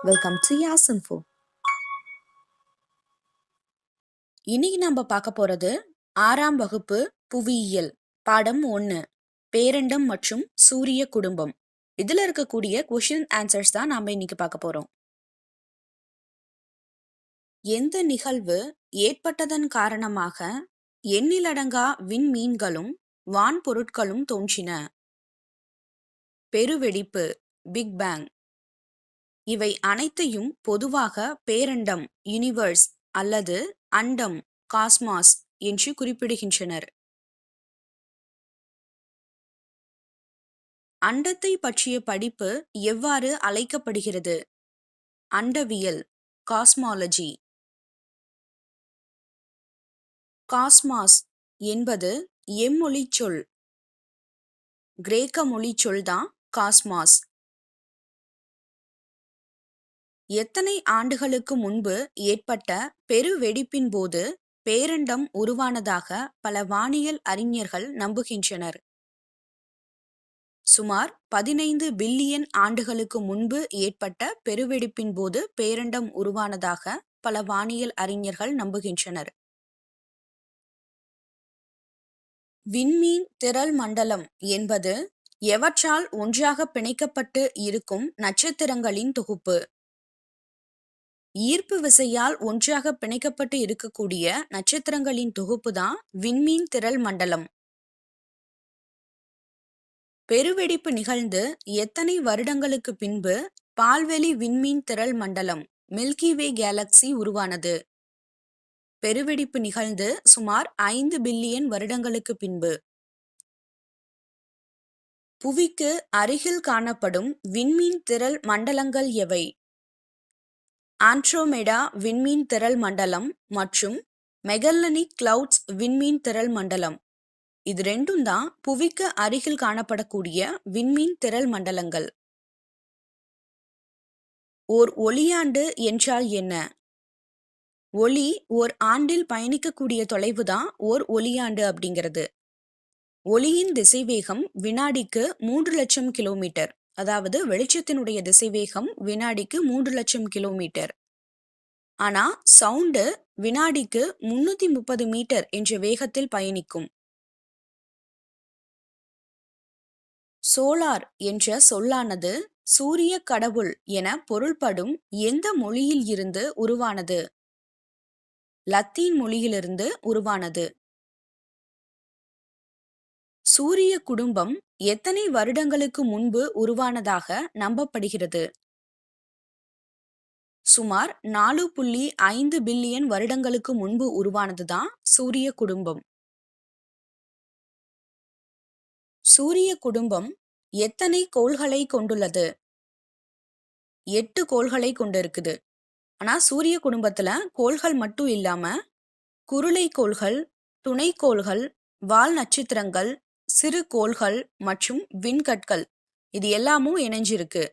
Welcome to யாஸ் info. இன்னைக்கு நம்ம பார்க்க போறது 6ஆம் வகுப்பு புவியியல் பாடம் 1 பேரண்டம் மற்றும் சூரிய குடும்பம். இதுல இருக்கக்கூடிய கொஸ்டின் ஆன்சர்ஸ் தான் நாம இன்னைக்கு பார்க்க போறோம். எந்த நிகழ்வு ஏற்பட்டதன் காரணமாக எண்ணிலடங்கா விண்மீன்களும் வான் பொருட்களும் தோன்றின? பெருவெடிப்பு, பிக் பேங். இவை அனைத்தையும் பொதுவாக பேரண்டம், யூனிவர்ஸ் அல்லது அண்டம், காஸ்மாஸ் என்று குறிப்பிடுகின்றனர். அண்டத்தை பற்றிய படிப்பு எவ்வாறு அழைக்கப்படுகிறது? அண்டவியல், காஸ்மாலஜி. காஸ்மாஸ் என்பது எம்மொழிச் சொல். கிரேக்க மொழிச் சொல்தான் காஸ்மாஸ். எத்தனை ஆண்டுகளுக்கு முன்பு ஏற்பட்ட பெருவெடிப்பின் போது பேரண்டம் உருவானதாக பல வானியல் அறிஞர்கள் நம்புகின்றனர்? சுமார் 15 பில்லியன் ஆண்டுகளுக்கு முன்பு ஏற்பட்ட பெருவெடிப்பின் போது பேரண்டம் உருவானதாக பல வானியல் அறிஞர்கள் நம்புகின்றனர். விண்மீன் திரள் மண்டலம் என்பது எவற்றால் ஒன்றாக பிணைக்கப்பட்டு இருக்கும் நட்சத்திரங்களின் தொகுப்பு. ஈர்ப்பு விசையால் ஒன்றாக பிணைக்கப்பட்டு இருக்கக்கூடிய நட்சத்திரங்களின் தொகுப்பு தான் விண்மீன் திரள் மண்டலம். பெருவெடிப்பு நிகழ்ந்து எத்தனை வருடங்களுக்கு பின்பு பால்வெளி விண்மீன் திரள் மண்டலம் மில்கி வே கேலக்சி உருவானது? பெருவெடிப்பு நிகழ்ந்து சுமார் 5 பில்லியன் வருடங்களுக்கு பின்பு. புவிக்கு அருகில் காணப்படும் விண்மீன் திரள் மண்டலங்கள் எவை? ஆண்ட்ரோமெடா விண்மீன் திரள் மண்டலம் மற்றும் மெகல்லனிக் கிளவுட்ஸ் விண்மீன் திரள் மண்டலம். இது ரெண்டும் தான் புவிக்கு அருகில் காணப்படக்கூடிய விண்மீன் திரள் மண்டலங்கள். ஓர் ஒளியாண்டு என்றால் என்ன? ஒளி ஓர் ஆண்டில் பயணிக்கக்கூடிய தொலைவு தான் ஓர் ஒளியாண்டு அப்படிங்கிறது. ஒளியின் திசைவேகம் வினாடிக்கு 3 லட்சம் கிலோமீட்டர். அதாவது வெளிச்சத்தினுடைய திசைவேகம் வினாடிக்கு 3 லட்சம் கிலோமீட்டர். ஆனா சவுண்டு வினாடிக்கு 330 மீட்டர் என்ற வேகத்தில் பயணிக்கும். சோலார் என்ற சொல்லானது சூரிய கடவுள் என பொருள்படும் எந்த மொழியில் இருந்து உருவானது? லத்தீன் மொழியிலிருந்து உருவானது. சூரிய குடும்பம் எத்தனை வருடங்களுக்கு முன்பு உருவானதாக நம்பப்படுகிறது? சுமார் 4.5 பில்லியன் வருடங்களுக்கு முன்பு உருவானதுதான் சூரிய குடும்பம். சூரிய குடும்பம் எத்தனை கோள்களை கொண்டுள்ளது? 8 கோள்களை கொண்டிருக்குது. ஆனா சூரிய குடும்பத்துல கோள்கள் மட்டும் இல்லாம குருளை கோள்கள், துணைக்கோள்கள், வால் நட்சத்திரங்கள், சிறு கோள்கள் மற்றும் விண்கற்கள் இது எல்லாமும் இணைஞ்சிருக்கு.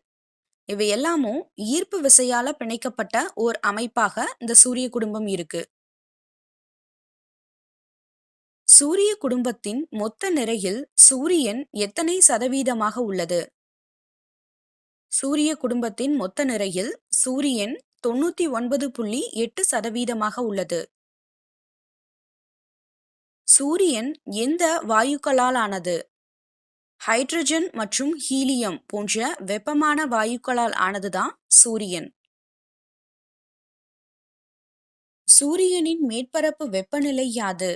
இவை எல்லாமும் ஈர்ப்பு விசையால பிணைக்கப்பட்ட ஓர் அமைப்பாக இந்த சூரிய குடும்பம் இருக்கு. சூரிய குடும்பத்தின் மொத்த நிறையில் சூரியன் எத்தனை சதவீதமாக உள்ளது? சூரிய குடும்பத்தின் மொத்த நிறையில் சூரியன் 99.8% உள்ளது. சூரியன் எந்த வாயுக்களால் ஆனது? ஹைட்ரஜன் மற்றும் ஹீலியம் போன்ற வெப்பமான வாயுக்களால் ஆனதுதான் சூரியன். சூரியனின் மேற்பரப்பு வெப்பநிலை யாது?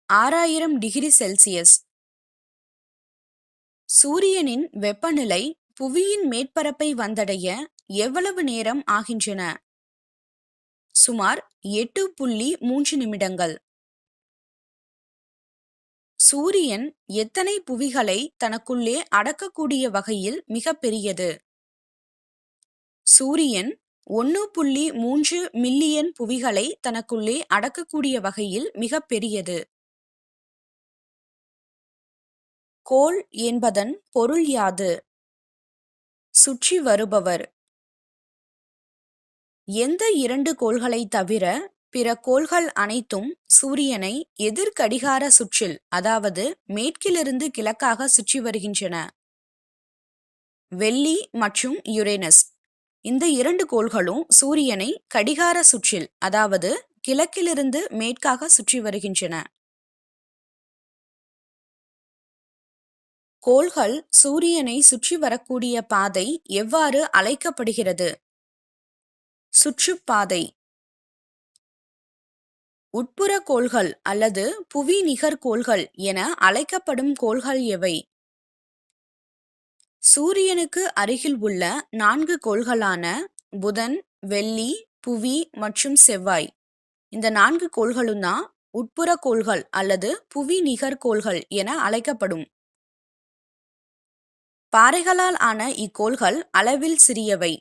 6000 டிகிரி செல்சியஸ். சூரியனின் வெப்பநிலை புவியின் மேற்பரப்பை வந்தடைய எவ்வளவு நேரம் ஆகின்றன? சுமார் 8.3 நிமிடங்கள். சூரியன் எத்தனை புவிகளை தனக்குள்ளே அடக்கக்கூடிய வகையில் மிக பெரியது? சூரியன் 1.3 மில்லியன் புவிகளை தனக்குள்ளே அடக்கக்கூடிய வகையில் மிக பெரியது. கோள் என்பதன் பொருள் யாது? சுற்றி வருபவர். எந்த 2 கோள்களை தவிர பிற கோள்கள் அனைத்தும் சூரியனை எதிர்கடிகார சுற்றில், அதாவது மேற்கிலிருந்து கிழக்காக சுற்றி வருகின்றன? வெள்ளி மற்றும் யுரேனஸ். இந்த 2 கோள்களும் சூரியனை கடிகார சுற்றில், அதாவது கிழக்கிலிருந்து மேற்காக சுற்றி வருகின்றன. கோள்கள் சூரியனை சுற்றி வரக்கூடிய பாதை எவ்வாறு அழைக்கப்படுகிறது? சுற்றுப்பாதை. உட்புற கோள்கள் அல்லது புவி நிகர் கோள்கள் என அழைக்கப்படும் கோள்கள் எவை? சூரியனுக்கு அருகில் உள்ள 4 கோள்களான புதன், வெள்ளி, புவி மற்றும் செவ்வாய். இந்த 4 கோள்களும் தான் உட்புற கோள்கள் அல்லது புவி நிகர் கோள்கள் என அழைக்கப்படும். பாறைகளால் ஆன இக்கோள்கள் அளவில் சிறியவை.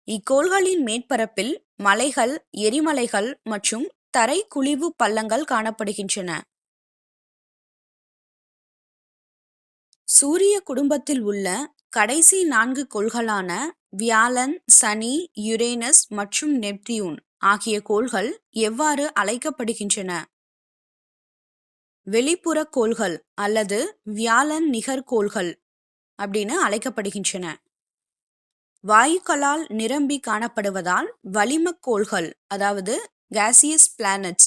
இக்கோள்களின் மேற்பரப்பில் மலைகள், எரிமலைகள் மற்றும் தரை குழிவு பள்ளங்கள் காணப்படுகின்றன. சூரிய குடும்பத்தில் உள்ள கடைசி 4 கோள்களான வியாழன், சனி, யுரேனஸ் மற்றும் நெப்டியூன் ஆகிய கோள்கள் எவ்வாறு அழைக்கப்படுகின்றன? வெளிப்புற கோள்கள் அல்லது வியாழன் நிகர் கோள்கள் அப்படின்னு அழைக்கப்படுகின்றன. வாயுக்களால் நிரம்பி காணப்படுவதால் வளிமக் கோள்கள், அதாவது gaseous planets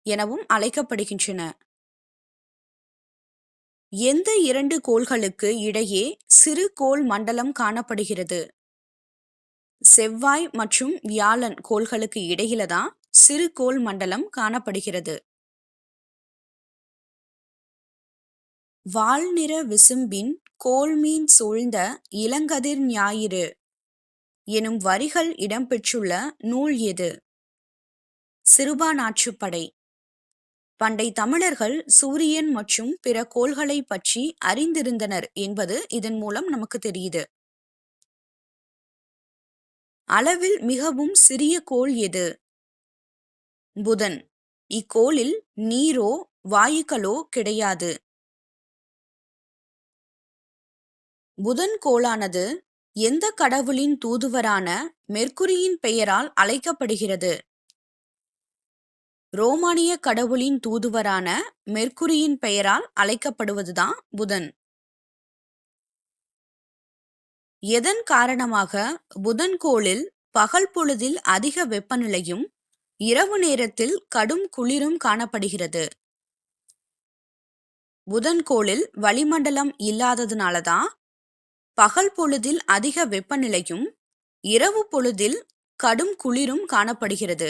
எனவும் அழைக்கப்படுகின்றன. எந்த 2 கோள்களுக்கு இடையே சிறு கோள் மண்டலம் காணப்படுகிறது? செவ்வாய் மற்றும் வியாழன் கோள்களுக்கு இடையில தான் சிறு கோள் மண்டலம் காணப்படுகிறது. வால்நிற விசும்பின் கோள்மீன் சூழ்ந்த இளங்கதிர் ஞாயிறு எனும் வரிகள் இடம்பெற்றுள்ள நூல் எது? சிறுபானாற்றுப்படை. பண்டை தமிழர்கள் சூரியன் மற்றும் பிற கோள்களை பற்றி அறிந்திருந்தனர் என்பது இதன் மூலம் நமக்கு தெரியுது. அளவில் மிகவும் சிறிய கோள் எது? புதன். இக்கோளில் நீரோ வாயுக்களோ கிடையாது. புதன் கோளானது எந்த கடவுளின் தூதுவரான மெர்க்குரியின் பெயரால் அழைக்கப்படுகிறது? ரோமானிய கடவுளின் தூதுவரான மெர்க்குரியின் பெயரால் அழைக்கப்படுவதுதான் புதன். எதன் காரணமாக புதன் கோளில் பகல் பொழுதில் அதிக வெப்பநிலையும் இரவு நேரத்தில் கடும் குளிரும் காணப்படுகிறது? புதன் கோளில் வளிமண்டலம் இல்லாததுனாலதான் பகல் பொழுதில் அதிக வெப்பநிலையும் இரவு பொழுதில் கடும் குளிரும் காணப்படுகிறது.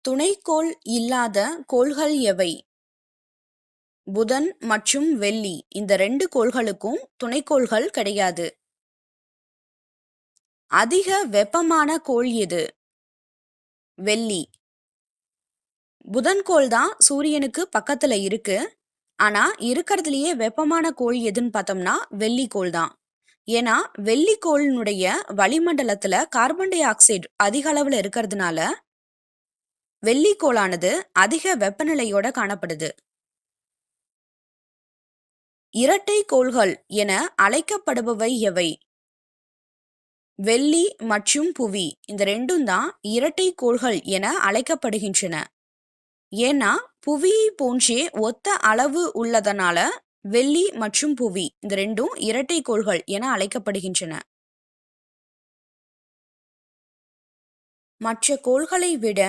துணைக்கோள் இல்லாத கோள்கள் எவை? புதன் மற்றும் வெள்ளி. இந்த 2 கோள்களுக்கும் துணைக்கோள்கள் கிடையாது. அதிக வெப்பமான கோள் எது? வெள்ளி. புதன் கோள் தான் சூரியனுக்கு பக்கத்துல இருக்கு. ஆனா இருக்கிறதுலயே வெப்பமான கோள் எதுன்னு பார்த்தோம்னா வெள்ளி கோள் தான். ஏன்னா வெள்ளி கோளினுடைய வளிமண்டலத்துல கார்பன் டை ஆக்சைடு அதிக அளவுல இருக்கிறதுனால வெள்ளி கோளானது அதிக வெப்பநிலையோட காணப்படுது. இரட்டை கோள்கள் என அழைக்கப்படுபவை எவை? வெள்ளி மற்றும் புவி. இந்த 2ம் தான் இரட்டை கோள்கள் என அழைக்கப்படுகின்றன. ஏன்னா புவியை போன்றே ஒத்த அளவு உள்ளதனால வெள்ளி மற்றும் புவி இந்த 2ம் இரட்டை கோள்கள் என அழைக்கப்படுகின்றன. மற்ற கோள்களை விட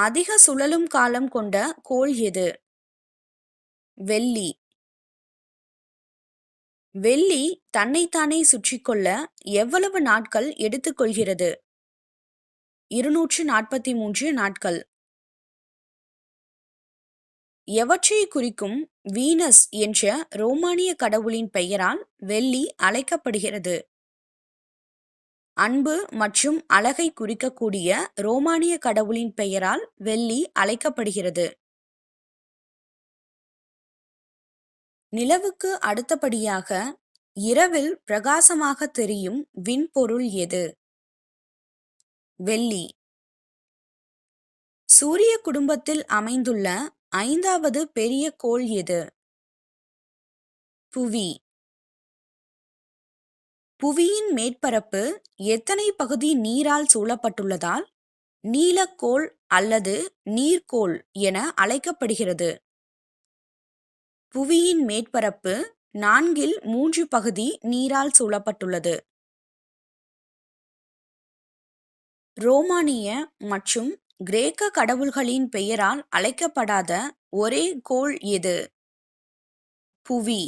அதிக சுழலும் காலம் கொண்ட கோள் எது? வெள்ளி. வெள்ளி தன்னைத்தானே சுற்றிக்கொள்ள எவ்வளவு நாட்கள் எடுத்துக்கொள்கிறது? 243 நாட்கள். எவற்றை குறிக்கும் வீனஸ் என்ற ரோமானிய கடவுளின் பெயரால் வெள்ளி அழைக்கப்படுகிறது? அன்பு மற்றும் அழகை குறிக்கக்கூடிய ரோமானிய கடவுளின் பெயரால் வெள்ளி அழைக்கப்படுகிறது. நிலவுக்கு அடுத்தபடியாக இரவில் பிரகாசமாக தெரியும் விண்பொருள் எது? வெள்ளி. சூரிய குடும்பத்தில் அமைந்துள்ள 5வது பெரிய கோள் எது? புவி. புவியின் மேற்பரப்பு எத்தனை பகுதி நீரால் சூழப்பட்டுள்ளதால் நீலக்கோள் அல்லது நீர்க்கோள் என அழைக்கப்படுகிறது? புவியின் மேற்பரப்பு 4/3 பகுதி நீரால் சூழப்பட்டுள்ளது. ரோமானிய மற்றும் கிரேக்க கடவுள்களின் பெயரால் அழைக்கப்படாத ஒரே கோள் எது? புவி.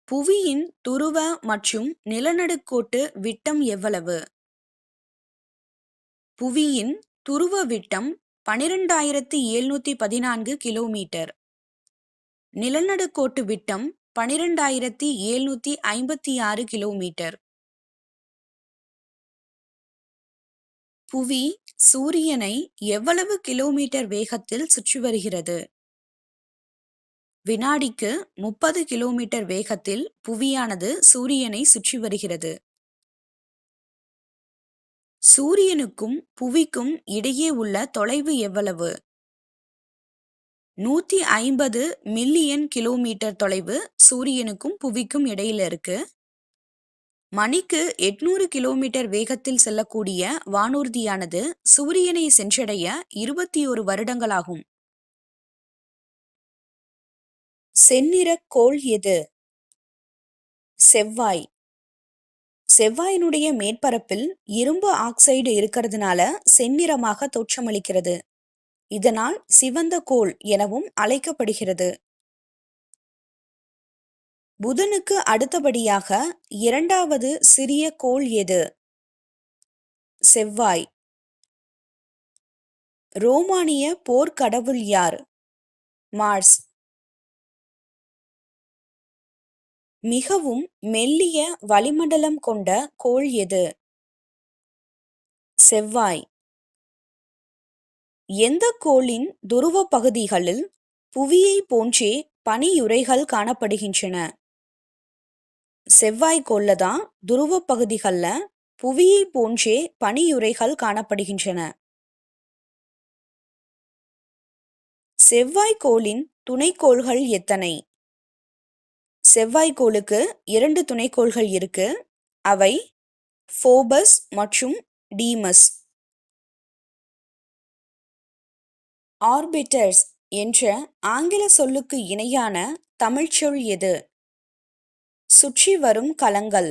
புவியின் துருவ மற்றும் நிலநடுக்கோட்டு விட்டம் எவ்வளவு? புவியின் துருவ விட்டம் 12,714 கிலோமீட்டர். நிலநடுக்கோட்டு விட்டம் 12,756 கிலோமீட்டர். புவி சூரியனை எவ்வளவு கிலோமீட்டர் வேகத்தில் சுற்றி வருகிறது? வினாடிக்கு 30 கிலோமீட்டர் வேகத்தில் புவியானது சூரியனை சுற்றி வருகிறது. சூரியனுக்கும் புவிக்கும் இடையே உள்ள தொலைவு எவ்வளவு? 150 மில்லியன் கிலோமீட்டர் தொலைவு சூரியனுக்கும் புவிக்கும் இடையில இருக்கு. மணிக்கு 800 கிலோமீட்டர் வேகத்தில் செல்லக்கூடிய வானூர்தியானது சூரியனை சென்றடைய 21 வருடங்களாகும். செந்நிறக் கோள் எது? செவ்வாய். செவ்வாயினுடைய மேற்பரப்பில் இரும்பு ஆக்சைடு இருக்கிறதுனால செந்நிறமாக தோற்றமளிக்கிறது. இதனால் சிவந்த கோள் எனவும் அழைக்கப்படுகிறது. புதனுக்கு அடுத்தபடியாக இரண்டாவது சிறிய கோள் எது? செவ்வாய். ரோமானிய போர்க்கடவுள் யார்? மார்ஸ். மிகவும் மெல்லிய வளிமண்டலம் கொண்ட கோள் எது? செவ்வாய். எந்த கோளின் துருவ பகுதிகளில் புவியை போன்றே பனியுறைகள் காணப்படுகின்றன? செவ்வாய் கோள்ல தான் துருவ பகுதிகள்ல புவியை போன்றே பனியுறைகள் காணப்படுகின்றன. செவ்வாய் கோளின் துணைக்கோள்கள் எத்தனை? செவ்வாய் கோளுக்கு 2 துணைக்கோள்கள் இருக்கு. அவை ஃபோபஸ் மற்றும் டீமஸ். ஆர்பிட்டர்ஸ் என்ற ஆங்கில சொல்லுக்கு இணையான தமிழ்ச்சொல் எது? சுற்றி வரும் கலங்கள்.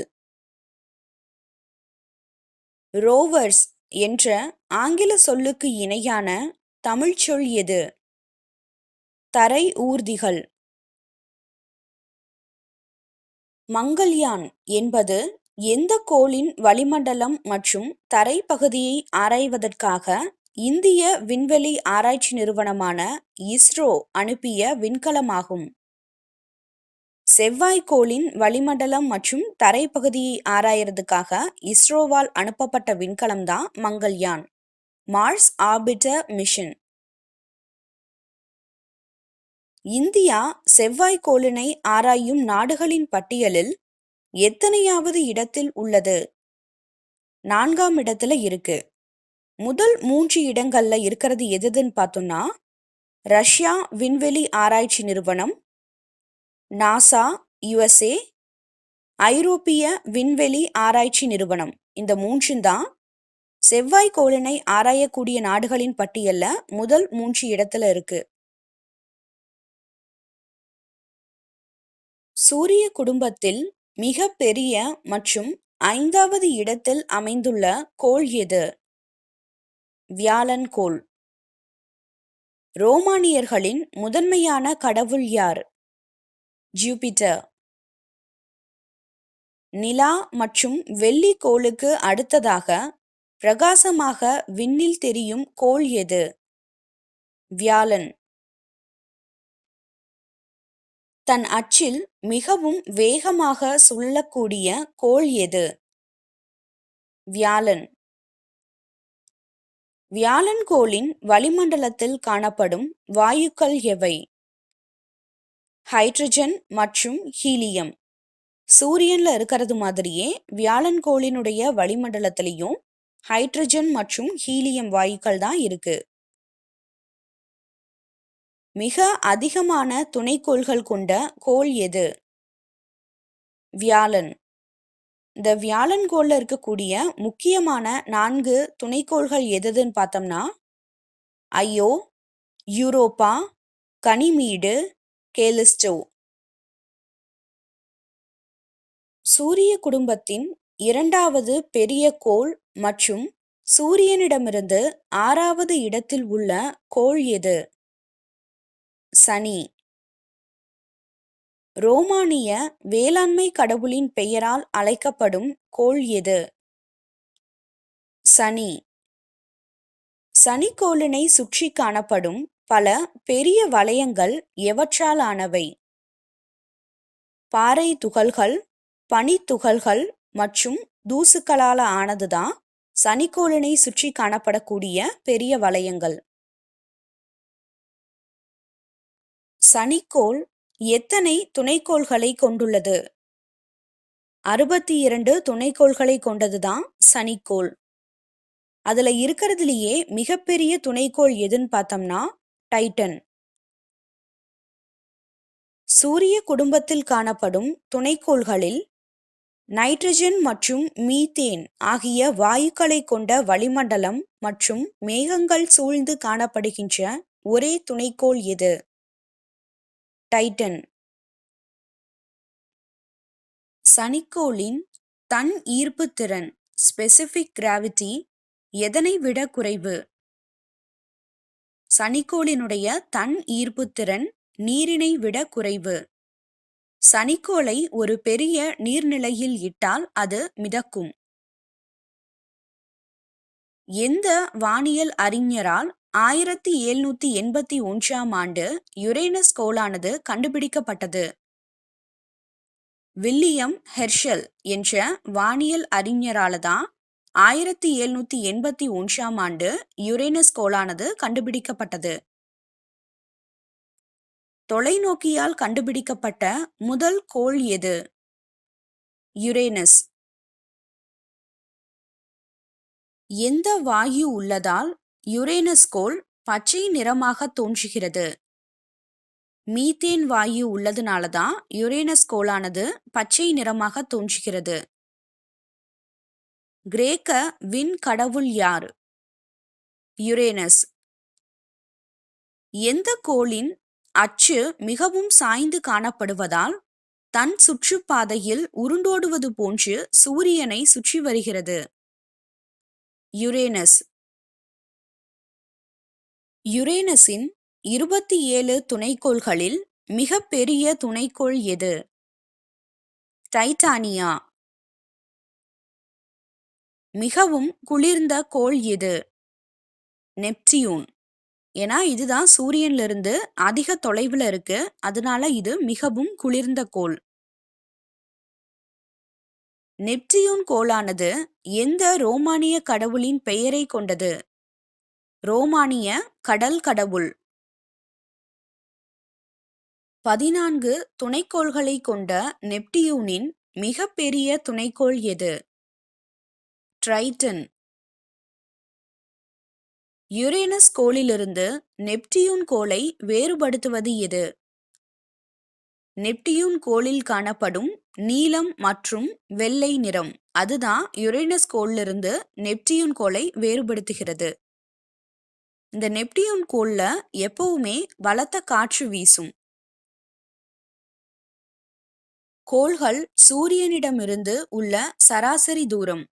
ரோவர்ஸ் என்ற ஆங்கில சொல்லுக்கு இணையான தமிழ்ச்சொல் எது? தரை ஊர்திகள். மங்கள்யான் என்பது எந்த கோளின் வளிமண்டலம் மற்றும் தரைப்பகுதியை ஆராய்வதற்காக இந்திய விண்வெளி ஆராய்ச்சி நிறுவனமான இஸ்ரோ அனுப்பிய விண்கலமாகும். செவ்வாய் கோளின் வளிமண்டலம் மற்றும் தரைப்பகுதியை ஆராயறதுக்காக இஸ்ரோவால் அனுப்பப்பட்ட விண்கலம் தான் Mangalyaan. Mars orbiter mission. India செவ்வாய் கோளினை ஆராயும் நாடுகளின் பட்டியலில் எத்தனையாவது இடத்தில் உள்ளது? 4ஆம் இடத்துல இருக்கு. முதல் 3 இடங்கள்ல இருக்கிறது எதுன்னு பார்த்தோம்னா ரஷ்யா விண்வெளி ஆராய்ச்சி நிறுவனம், நாசா USA, ஐரோப்பிய விண்வெளி ஆராய்ச்சி நிறுவனம். இந்த 3 தான் செவ்வாய் கோளினை ஆராயக்கூடிய நாடுகளின் பட்டியல்ல முதல் 3 இடத்துல இருக்கு. சூரிய குடும்பத்தில் மிக பெரிய மற்றும் 5வது இடத்தில் அமைந்துள்ள கோள் எது? வியாழன் கோள். ரோமானியர்களின் முதன்மையான கடவுள் யார்? ஜூபிட்டர். நிலா மற்றும் வெள்ளி கோளுக்கு அடுத்ததாக பிரகாசமாக விண்ணில் தெரியும் கோள் எது? வியாழன். தன் அச்சில் மிகவும் வேகமாக சுழலக்கூடிய கோள் எது? வியாழன். வியாழன் கோளின் வளிமண்டலத்தில் காணப்படும் வாயுக்கள் எவை? ஹைட்ரஜன் மற்றும் ஹீலியம். சூரியன்ல இருக்கிறது மாதிரியே வியாழன் கோளினுடைய வளிமண்டலத்திலையும் ஹைட்ரஜன் மற்றும் ஹீலியம் வாயுக்கள் தான் இருக்கு. மிக அதிகமான துணைக்கோள்கள் கொண்ட கோள் எது? வியாழன். இந்த வியாழன் கோள்ல இருக்கக்கூடிய முக்கியமான 4 துணைக்கோள்கள் எதுன்னு பார்த்தோம்னா ஐயோ, யூரோப்பா, கனிமீடு, கேலிஸ்டோ. சூரிய குடும்பத்தின் இரண்டாவது பெரிய கோள் மற்றும் சூரியனிடமிருந்து 6வது இடத்தில் உள்ள கோள் எது? சனி. ரோமானிய வேளாண்மை கடவுளின் பெயரால் அழைக்கப்படும் கோள் எது? சனி. சனிக்கோளினை சுற்றி காணப்படும் பல பெரிய வளையங்கள் எவற்றால் ஆனவை? பாறை துகள்கள், பனித்துகள்கள் மற்றும் தூசுக்களால் ஆனதுதான் சனிக்கோளினை சுற்றி காணப்படக்கூடிய பெரிய வளையங்கள். சனிக்கோள் எத்தனை துணைக்கோள்களை கொண்டுள்ளது? 62 துணைக்கோள்களை கொண்டதுதான் சனிக்கோள். அதுல இருக்கிறதுலயே மிகப்பெரிய துணைக்கோள் எதுன்னு பார்த்தோம்னா டைட்டன். சூரிய குடும்பத்தில் காணப்படும் துணைக்கோள்களில் நைட்ரஜன் மற்றும் மீத்தேன் ஆகிய வாயுக்களை கொண்ட வளிமண்டலம் மற்றும் மேகங்கள் சூழ்ந்து காணப்படுகின்ற ஒரே துணைக்கோள் எது? டைட்டன். சனிக்கோளின் தன் ஈர்ப்பு திறன் ஸ்பெசிபிக் கிராவிட்டி எதனை விட குறைவு? சனிக்கோளினுடைய தன் ஈர்ப்பு திறன் நீரினை விட குறைவு. சனிக்கோளை ஒரு பெரிய நீர்நிலையில் இட்டால் அது மிதக்கும். எந்த வானியல் அறிஞரால் 1781ஆம் ஆண்டு யுரேனஸ் கோளானது கண்டுபிடிக்கப்பட்டது? வில்லியம் ஹெர்ஷல் என்ற வானியல் அறிஞரால தான் 1781ஆம் ஆண்டு யுரேனஸ் கோளானது கண்டுபிடிக்கப்பட்டது. தொலைநோக்கியால் கண்டுபிடிக்கப்பட்ட முதல் கோள் எது? யுரேனஸ். எந்த வாயு உள்ளதால் யுரேனஸ் கோள் பச்சை நிறமாக தோன்றுகிறது? மீத்தேன் வாயு உள்ளதுனாலதான் யுரேனஸ் கோளானது பச்சை நிறமாக தோன்றுகிறது. கிரேக்க விண்கடவுள் யார்? யுரேனஸ். எந்த கோளின் அச்சு மிகவும் சாய்ந்து காணப்படுவதால் தன் சுற்றுப்பாதையில் உருண்டோடுவது போன்று சூரியனை சுற்றி வருகிறது? யுரேனஸ். யுரேனஸின் 27 துணைக்கோள்களில் மிகப்பெரிய துணைக்கோள் எது? டைட்டானியா. மிகவும் குளிர்ந்த கோள் எது? நெப்டியூன். ஏன்னா இதுதான் சூரியன்ல இருந்து அதிக தொலைவில் இருக்கு, அதனால இது மிகவும் குளிர்ந்த கோள். நெப்டியூன் கோளானது எந்த ரோமானிய கடவுளின் பெயரை கொண்டது? ரோமானிய கடல் கடவுள். 14 துணைக்கோள்களை கொண்ட நெப்டியூனின் மிகப்பெரிய துணைக்கோள் எது? ட்ரைட்டன். யுரேனஸ் கோளிலிருந்து நெப்டியூன் கோளை வேறுபடுத்துவது எது? நெப்டியூன் கோளில் காணப்படும் நீலம் மற்றும் வெள்ளை நிறம், அதுதான் யுரேனஸ் கோளிலிருந்து நெப்டியூன் கோளை வேறுபடுத்துகிறது. இந்த நெப்டியூன் கோள்ல எப்பவுமே பலத்த காற்று வீசும். கோள்கள் சூரியனிடமிருந்து உள்ள சராசரி தூரம்.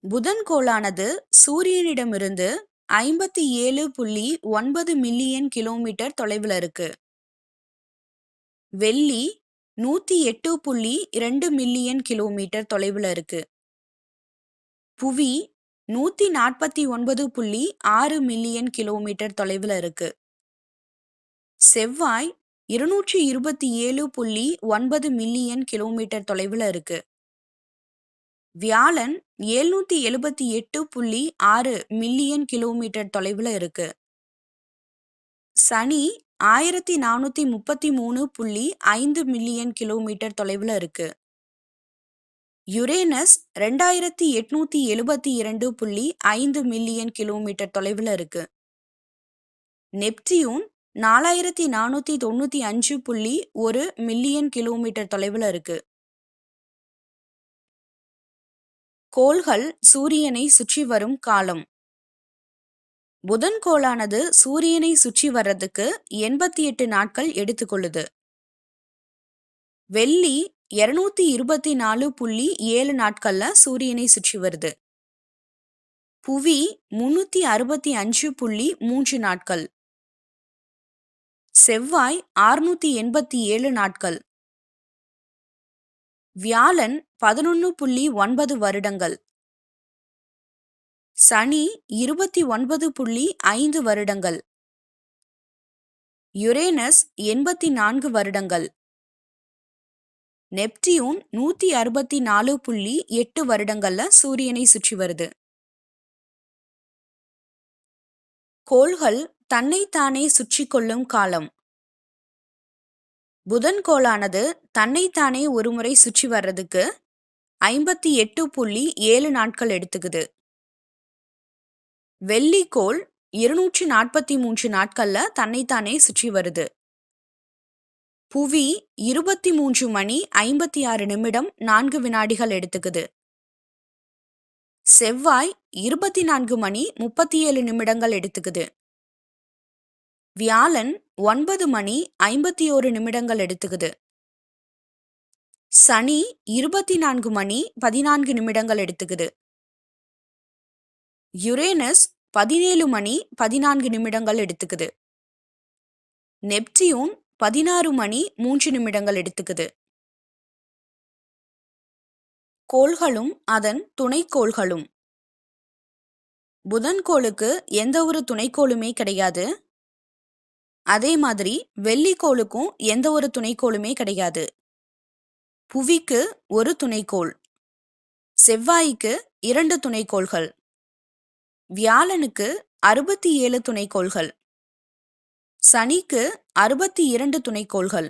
புதன் கோளானது சூரியனிடமிருந்து 57.9 மில்லியன் கிலோமீட்டர் தொலைவில் இருக்கு. வெள்ளி 108.2 மில்லியன் கிலோமீட்டர் தொலைவில் இருக்கு. புவி 149.6 மில்லியன் கிலோமீட்டர் தொலைவில் இருக்கு. செவ்வாய் 227.9 மில்லியன் கிலோமீட்டர் தொலைவில் இருக்கு. வியாழன் 778.6 மில்லியன் கிலோமீட்டர் தொலைவில் இருக்கு. சனி 1433.5 மில்லியன் கிலோமீட்டர் தொலைவில் இருக்கு. யுரேனஸ் 2872.5 மில்லியன் கிலோமீட்டர் தொலைவில் இருக்கு. நெப்டியூன் 4495.1 மில்லியன் கிலோமீட்டர் தொலைவில் இருக்கு. கோள்கள் சூரியனை சுற்றி வரும் காலம். புதன் கோளானது சூரியனை சுற்றி வர்றதுக்கு 88 நாட்கள் எடுத்துக்கொள்ளுது. வெள்ளி 224.7 நாட்கள்ல சூரியனை சுற்றி வருது. புவி 365.3 நாட்கள். செவ்வாய் 687 நாட்கள். வியாழன் 11.9 வருடங்கள். சனி 29.5 வருடங்கள். யுரேனஸ் 84 வருடங்கள். நெப்டியூன் 164.8 வருடங்கள்ல சூரியனை சுற்றி வருது. கோள்கள் தன்னைத்தானே சுற்றி கொள்ளும் காலம். புதன் கோளானது தன்னைத்தானே ஒருமுறை சுற்றி வர்றதுக்கு 58.7 நாட்கள் எடுத்துக்குது. வெள்ளிக்கோள் 243 நாட்கள்ல தன்னைத்தானே சுற்றி வருது. புவி 23 மணி 56 நிமிடம் 4 வினாடிகள் எடுத்துக்குது. செவ்வாய் 24 மணி 37 நிமிடங்கள் எடுத்துக்குது. வியாழன் 9 மணி 51 நிமிடங்கள் எடுத்துக்குது. சனி 24 மணி 14 நிமிடங்கள் எடுத்துக்குது. யுரேனஸ் 17 மணி 14 நிமிடங்கள் எடுத்துக்குது. நெப்டியூன் 16 மணி 3 நிமிடங்கள் எடுத்துக்குது. கோள்களும் அதன் துணைக்கோள்களும். புதன் கோளுக்கு எந்த ஒரு துணைக்கோளுமே கிடையாது. அதே மாதிரி வெள்ளிக்கோளுக்கும் எந்த ஒரு துணைக்கோளுமே கிடையாது. புவிக்கு ஒரு துணைக்கோள். செவ்வாய்க்கு 2 துணைக்கோள்கள். வியாழனுக்கு 67 துணைக்கோள்கள். சனிக்கு 62 துணைக்கோள்கள்.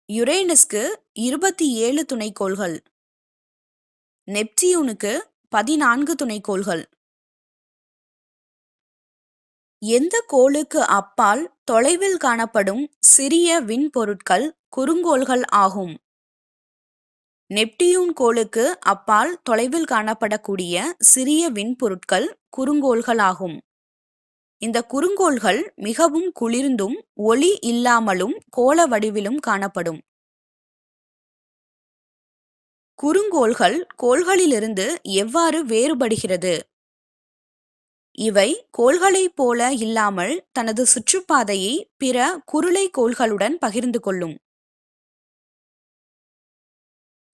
யுரேனஸ்க்கு 27 துணைக்கோள்கள். நெப்டியூனுக்கு 14 துணைக்கோள்கள். எந்த கோளுக்கு அப்பால் தொலைவில் காணப்படும் சிறிய விண்பொருட்கள் குறுங்கோள்கள் ஆகும்? நெப்டியூன் கோளுக்கு அப்பால் தொலைவில் காணப்படக்கூடிய சிறிய விண்பொருட்கள் குறுங்கோள்கள் ஆகும். இந்த குறுங்கோள்கள் மிகவும் குளிர்ந்தும் ஒளி இல்லாமலும் கோள வடிவிலும் காணப்படும். குறுங்கோள்கள் கோள்களிலிருந்து எவ்வாறு வேறுபடுகிறது? இவை கோள்களைப் போல இல்லாமல் தனது சுற்றுப்பாதையை பிற குருளை கோள்களுடன் பகிர்ந்து கொள்ளும்.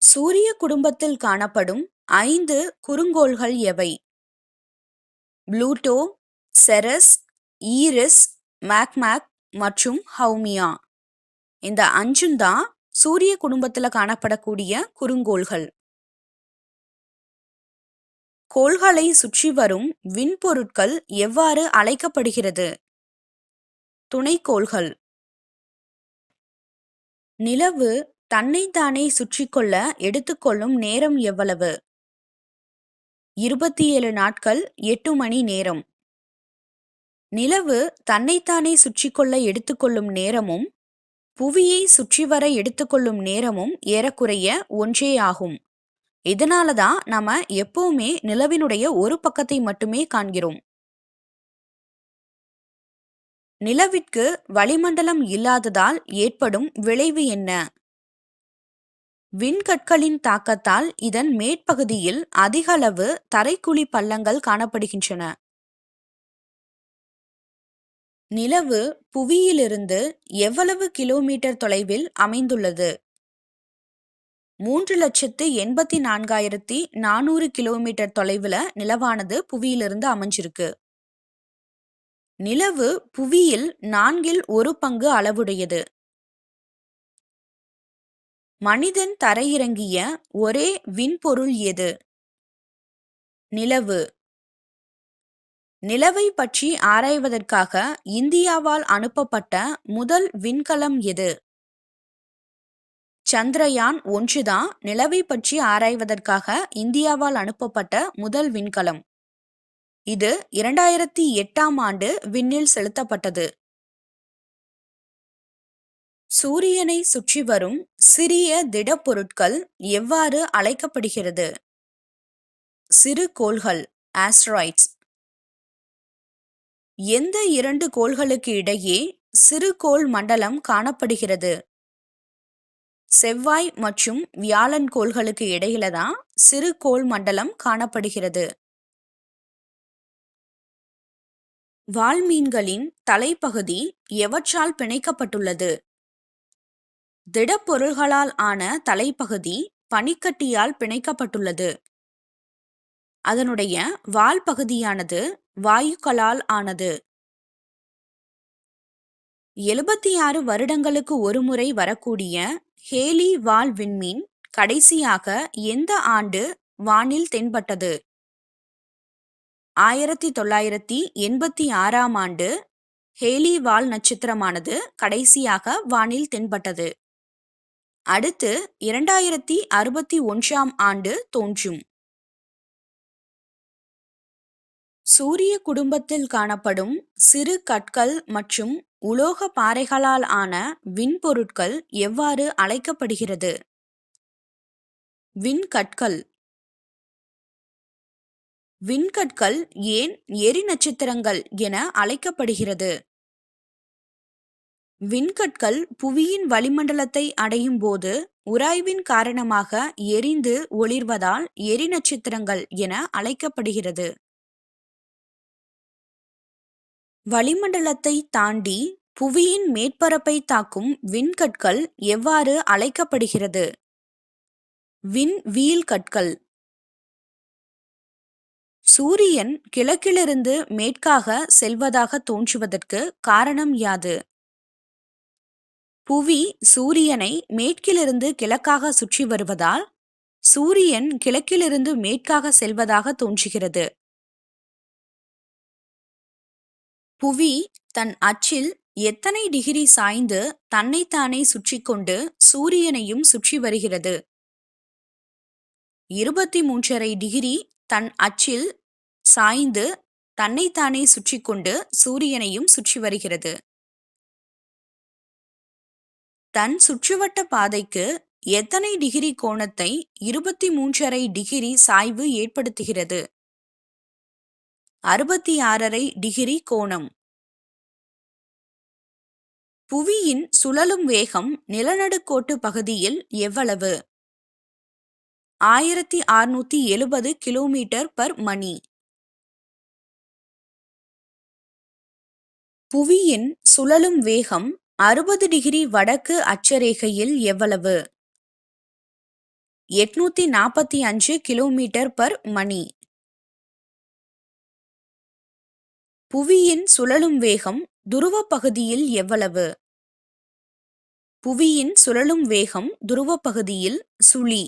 சூரிய குடும்பத்தில் காணப்படும் 5 குறுங்கோள்கள் எவை? புளூட்டோ, செரஸ், ஈரிஸ், மேக்மாக் மற்றும் ஹவுமியா. இந்த 5ம் தான் சூரிய குடும்பத்தில் காணப்படக்கூடிய குறுங்கோள்கள். கோள்களை சுற்றி வரும் விண்பொருட்கள் எவ்வாறு அழைக்கப்படுகிறது? துணைக்கோள்கள். நிலவு தன்னைத்தானே சுற்றிக்கொள்ள எடுத்துக்கொள்ளும் நேரம் எவ்வளவு? 27 நாட்கள் 8 மணி நேரம். நிலவு தன்னைத்தானே சுற்றிக்கொள்ள எடுத்துக்கொள்ளும் நேரமும் புவியை சுற்றிவர எடுத்துக்கொள்ளும் நேரமும் ஏறக்குறைய ஒன்றே ஆகும். இதனால தான் நாம எப்பவுமே நிலவினுடைய ஒரு பக்கத்தை மட்டுமே காண்கிறோம். நிலவிற்கு வளிமண்டலம் இல்லாததால் ஏற்படும் விளைவு என்ன? விண்கற்களின் தாக்கத்தால் இதன் மேற்பகுதியில் அதிகளவு தரைக்குழி பள்ளங்கள் காணப்படுகின்றன. நிலவு புவியிலிருந்து எவ்வளவு கிலோமீட்டர் தொலைவில் அமைந்துள்ளது? 3,84,400 கிலோமீட்டர் தொலைவில் நிலவானது புவியிலிருந்து அமைஞ்சிருக்கு. நிலவு புவியில் 4ல் 1 பங்கு அளவுடையது. மனிதன் தரையிறங்கிய ஒரே விண்பொருள் எது? நிலவு. நிலவை பற்றி ஆராய்வதற்காக இந்தியாவால் அனுப்பப்பட்ட முதல் விண்கலம் எது? சந்திரயான் 1 தான் நிலவை பற்றி ஆராய்வதற்காக இந்தியாவால் அனுப்பப்பட்ட முதல் விண்கலம். இது 2008ஆம் ஆண்டு விண்ணில் செலுத்தப்பட்டது. சூரியனை சுற்றி வரும் சிறிய திடப்பொருட்கள் எவ்வாறு அழைக்கப்படுகிறது? சிறு கோள்கள், ஆஸ்ட்ராய்ட்ஸ். எந்த 2 கோள்களுக்கு இடையே சிறுகோள் மண்டலம் காணப்படுகிறது? செவ்வாய் மற்றும் வியாழன் கோள்களுக்கு இடையில தான் சிறு கோள் மண்டலம் காணப்படுகிறது. வால்மீன்களின் தலைப்பகுதி எவற்றால் பிணைக்கப்பட்டுள்ளது? திடப்பொருள்களால் ஆன தலைப்பகுதி பனிக்கட்டியால் பிணைக்கப்பட்டுள்ளது. அதனுடைய வால் பகுதியானது வாயுக்களால் ஆனது. 76 வருடங்களுக்கு ஒருமுறை வரக்கூடிய ஹேலி வால் விண்மீன் கடைசியாக எந்த ஆண்டு வானில் தென்பட்டது? 1986ஆம் ஆண்டு ஹேலி வால் நட்சத்திரமானது கடைசியாக வானில் தென்பட்டது. அடுத்து 2061ஆம் ஆண்டு தோன்றும். சூரிய குடும்பத்தில் காணப்படும் சிறு கற்கள் மற்றும் உலோக பாறைகளால் ஆன விண்பொருட்கள் எவ்வாறு அழைக்கப்படுகிறது? விண்கற்கள். விண்கற்கள் ஏன் எரி நட்சத்திரங்கள் என அழைக்கப்படுகிறது? விண்கற்கள் புவியின் வளிமண்டலத்தை அடையும் போது உராய்வின் காரணமாக எரிந்து ஒளிர்வதால் எரி நட்சத்திரங்கள் என அழைக்கப்படுகிறது. வளிமண்டலத்தை தாண்டி புவியின் மேற்பரப்பை தாக்கும் விண்கற்கள் எவ்வாறு அழைக்கப்படுகிறது? விண்வீழ் கற்கள். சூரியன் கிழக்கிலிருந்து மேற்காக செல்வதாக தோன்றுவதற்கு காரணம் யாது? புவி சூரியனை மேற்கிலிருந்து கிழக்காக சுற்றி வருவதால் சூரியன் கிழக்கிலிருந்து மேற்காக செல்வதாக தோன்றுகிறது. புவி தன் அச்சில் எத்தனை டிகிரி சாய்ந்து தன்னைத்தானே சுற்றி கொண்டு சூரியனையும் சுற்றி வருகிறது? 23½ டிகிரி தன் அச்சில் சாய்ந்து தன்னைத்தானே சுற்றி கொண்டு சூரியனையும் சுற்றி வருகிறது. தன் சுற்றுவட்ட பாதைக்கு எத்தனை டிகிரி கோணத்தை 23½ டிகிரி சாய்வு ஏற்படுத்துகிறது? 66½ டிகிரி கோணம். புவியின் சுழலும் வேகம் நிலநடுக்கோட்டு பகுதியில் எவ்வளவு? 1670 km/மணி. புவியின் சுழலும் வேகம் 60 டிகிரி வடக்கு அட்சரேகையில் எவ்வளவு? 845 km/மணி. புவியின் சுழலும் வேகம் துருவ பகுதியில் எவ்வளவு? புவியின் சுழலும் வேகம் துருவ பகுதியில் சுழி.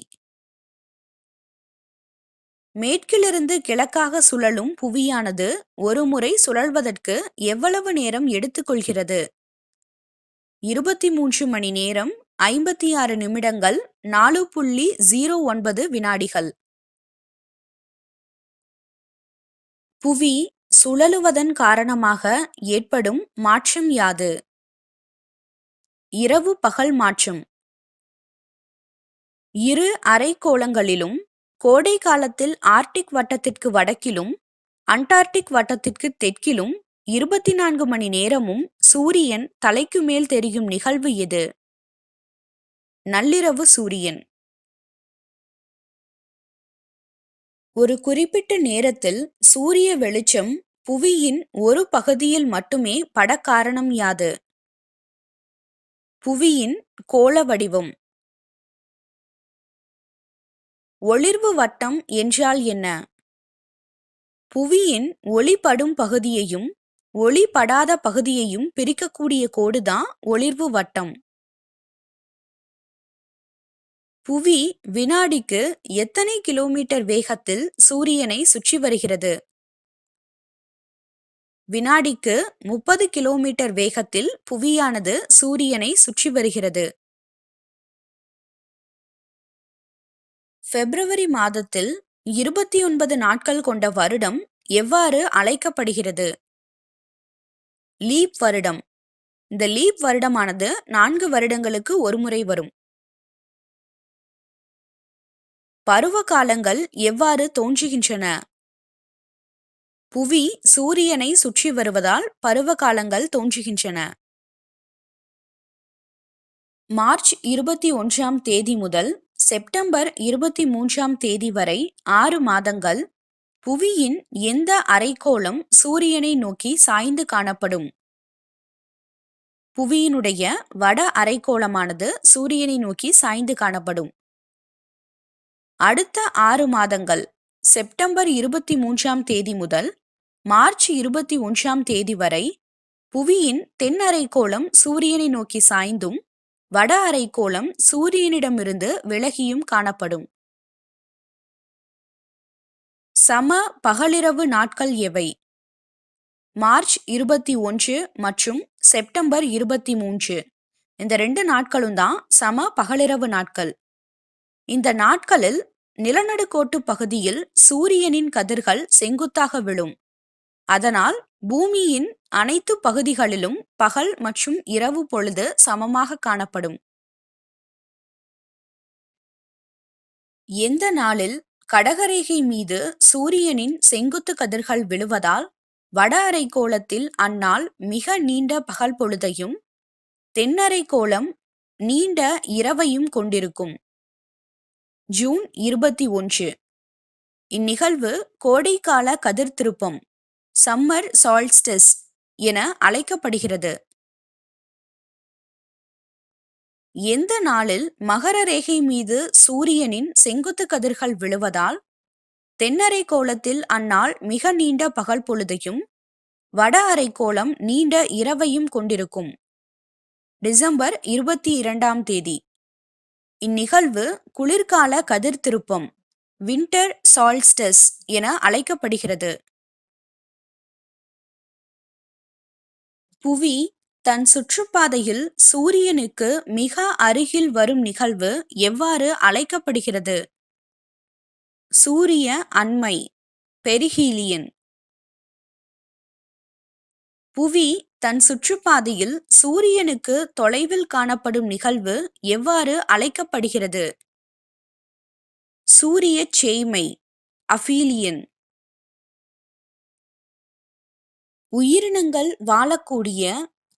மேற்கிலிருந்து கிழக்காக சுழலும் புவியானது ஒரு முறை சுழல்வதற்கு எவ்வளவு நேரம் எடுத்துக்கொள்கிறது? 23 மணி நேரம் 56 நிமிடங்கள் 4.09 வினாடிகள். புவி சுழலுவதன் காரணமாக ஏற்படும் மாற்றம் யாது? இரவு பகல் மாற்றம். இரு அரைக்கோளங்களிலும் கோடை காலத்தில் ஆர்க்டிக் வட்டத்திற்கு வடக்கிலும் அண்டார்டிக் வட்டத்திற்கு தெற்கிலும் 24 மணி நேரமும் சூரியன் தலைக்கு மேல் தெரியும் நிகழ்வு எது? நள்ளிரவு சூரியன். ஒரு குறிப்பிட்ட நேரத்தில் சூரிய வெளிச்சம் புவியின் ஒரு பகுதியில் மட்டுமே பட காரணம் யாது? புவியின் கோள வடிவம். ஒளிர்வு வட்டம் என்றால் என்ன? புவியின் ஒளிபடும் பகுதியையும் ஒளிபடாத பகுதியையும் பிரிக்கக்கூடிய கோடுதான் ஒளிர்வு வட்டம். புவி வினாடிக்கு எத்தனை கிலோமீட்டர் வேகத்தில் சூரியனை சுற்றி வருகிறது? வினாடிக்கு 30 கிலோமீட்டர் வேகத்தில் புவியானது சூரியனை சுற்றி வருகிறது. பிப்ரவரி மாதத்தில் 29 நாட்கள் கொண்ட வருடம் எவ்வாறு அழைக்கப்படுகிறது? லீப் வருடம். இந்த லீப் வருடமானது 4 வருடங்களுக்கு ஒருமுறை வரும். பருவ காலங்கள் எவ்வாறு தோன்றுகின்றன? புவி சூரியனை சுற்றி வருவதால் பருவ காலங்கள் தோன்றுகின்றன. மார்ச் 21ஆம் தேதி முதல் செப்டம்பர் 23ஆம் தேதி வரை 6 மாதங்கள் புவியின் எந்த அரைக்கோளம் சூரியனை நோக்கி சாய்ந்து காணப்படும்? புவியினுடைய வட அரைக்கோளமானது சூரியனை நோக்கி சாய்ந்து காணப்படும். அடுத்த 6 மாதங்கள் செப்டம்பர் 23ஆம் தேதி முதல் மார்ச் 21ஆம் தேதி வரை புவியின் தென் அரைக்கோளம் சூரியனை நோக்கி சாய்ந்தும் வட அரைக்கோளம் சூரியனிடமிருந்து விலகியும் காணப்படும். சம பகலிரவு நாட்கள் எவை? மார்ச் 21 மற்றும் செப்டம்பர் 23. இந்த 2 நாட்களும் தான் சம பகலிரவு நாட்கள். இந்த நாட்களில் நிலநடுக்கோட்டு பகுதியில் சூரியனின் கதிர்கள் செங்குத்தாக விழும். அதனால் பூமியின் அனைத்து பகுதிகளிலும் பகல் மற்றும் இரவு பொழுது சமமாக காணப்படும். எந்த நாளில் கடகரேகை மீது சூரியனின் செங்குத்து கதிர்கள் விழுவதால் வட அரைக்கோளத்தில் அந்நாள் மிக நீண்ட பகல் பொழுதையும் தென்னரைக்கோளம் நீண்ட இரவையும் கொண்டிருக்கும்? ஜூன் 21. இந்நிகழ்வு கோடைக்கால கதிர் திருப்பம் சம்மர் சால்ஸ்டிஸ் என அழைக்கப்படுகிறது. எந்த நாளில் மகர ரேகை மீது சூரியனின் செங்குத்து கதிர்கள் விழுவதால் தென்னரைக்கோளத்தில் அந்நாள் மிக நீண்ட பகல் பொழுதையும் வட அரைக்கோளம் நீண்ட இரவையும் கொண்டிருக்கும்? டிசம்பர் 22ஆம் தேதி. இந்நிகழ்வு குளிர்கால கதிர் திருப்பம் வின்டர் சால்ஸ்டிஸ் என அழைக்கப்படுகிறது. புவி தன் சுற்றுப்பாதையில் சூரியனுக்கு மிக அருகில் வரும் நிகழ்வு எவ்வாறு அழைக்கப்படுகிறது? சூரிய அண்மை பெரிஹீலியன். புவி தன் சுற்றுப்பாதையில் சூரியனுக்கு தொலைவில் காணப்படும் நிகழ்வு எவ்வாறு அழைக்கப்படுகிறது? சூரிய சேய்மை அஃபீலியன். உயிரினங்கள் வாழக்கூடிய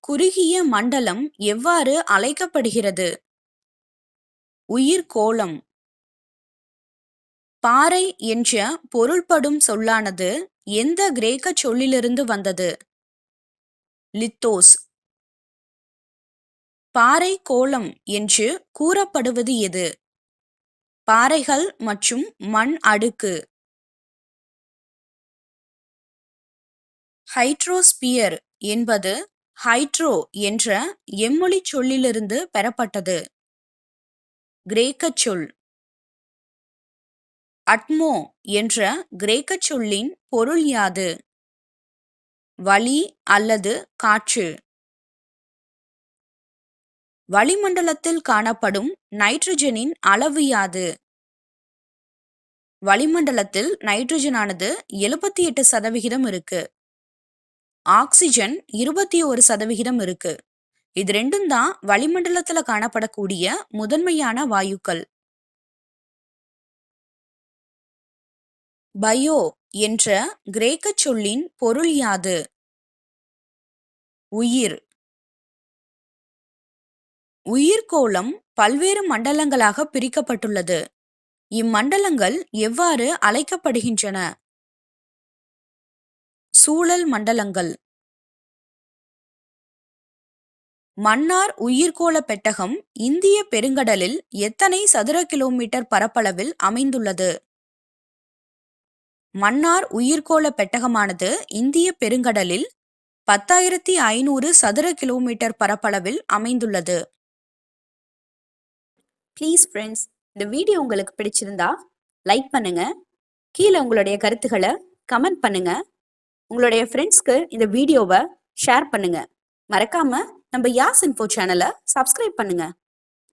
குறுகிய மண்டலம் எவ்வாறு அழைக்கப்படுகிறது? உயிர்கோளம். பாறை என்ற பொருள்படும் சொல்லானது எந்த கிரேக்க சொல்லிலிருந்து வந்தது? லித்தோஸ். பாறை கோளம் என்று கூறப்படுவது எது? பாறைகள் மற்றும் மண் அடுக்கு. ஹைட்ரோஸ்பியர் என்பது ஹைட்ரோ என்ற எம்மொழி சொல்லிலிருந்து பெறப்பட்டது. கிரேக்க சொல். அட்மோ என்ற கிரேக்க சொல்லின் பொருள் யாது? வளி அல்லது காற்று. வளிமண்டலத்தில் காணப்படும் நைட்ரஜனின் அளவு யாது? வளிமண்டலத்தில் நைட்ரஜனானது 78% இருக்கு. ஆக்சிஜன் 21% இருக்கு. இது ரெண்டும் தான் வளிமண்டலத்துல காணப்படக்கூடிய முதன்மையான வாயுக்கள். பயோ என்ற கிரேக்க சொல்லின் பொருள் யாது? உயிர். உயிர்கோளம் பல்வேறு மண்டலங்களாக பிரிக்கப்பட்டுள்ளது. இம்மண்டலங்கள் எவ்வாறு அழைக்கப்படுகின்றன? சூழல் மண்டலங்கள். மன்னார் உயிர்கோள பெட்டகம் இந்திய பெருங்கடலில் எத்தனை சதுர கிலோமீட்டர் பரப்பளவில் அமைந்துள்ளது? மன்னார் உயிர்கோள பெட்டகமானது இந்திய பெருங்கடலில் 10,500 சதுர கிலோமீட்டர் பரப்பளவில் அமைந்துள்ளது. ப்ளீஸ் ஃப்ரெண்ட்ஸ், இந்த வீடியோ உங்களுக்கு பிடிச்சிருந்தா லைக் பண்ணுங்க, கீழே உங்களுடைய கருத்துக்களை கமெண்ட் பண்ணுங்க, உங்களுடைய ஃப்ரெண்ட்ஸ்க்கு இந்த வீடியோவை ஷேர் பண்ணுங்க. மறக்காம நம்ம யாஸ் இன்ஃபோ சேனலை சப்ஸ்கிரைப் பண்ணுங்க.